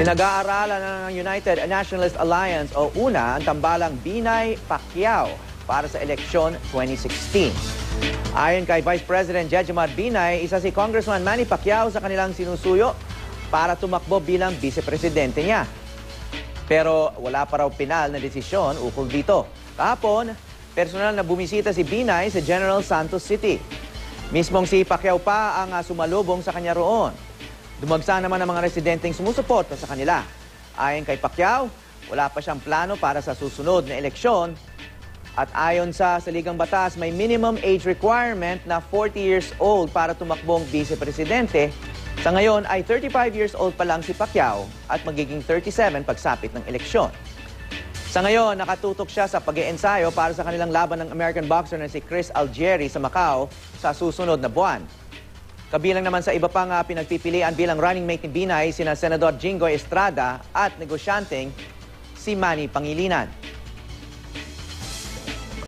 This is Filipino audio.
Pinag-aaralan ng United Nationalist Alliance o UNA ang tambalang Binay Pacquiao para sa eleksyon 2016. Ayon kay Vice President Jejomar Binay, isa si Congressman Manny Pacquiao sa kanilang sinusuyo para tumakbo bilang vice-presidente niya. Pero wala pa raw pinal na desisyon ukol dito. Kahapon, personal na bumisita si Binay sa General Santos City. Mismong si Pacquiao pa ang sumalubong sa kanya roon. Dumagsa naman ang mga residenteng sumusuporta sa kanila. Ayon kay Pacquiao, wala pa siyang plano para sa susunod na eleksyon. At ayon sa saligang batas, may minimum age requirement na 40 years old para tumakbong vice-presidente. Sa ngayon ay 35 years old pa lang si Pacquiao at magiging 37 pagsapit ng eleksyon. Sa ngayon, nakatutok siya sa pag-iensayo para sa kanilang laban ng American boxer na si Chris Algieri sa Macau sa susunod na buwan. Kabilang naman sa iba pang pinagpipilian bilang running mate ni Binay sina Senador Jinggoy Estrada at negosyanteng si Manny Pangilinan.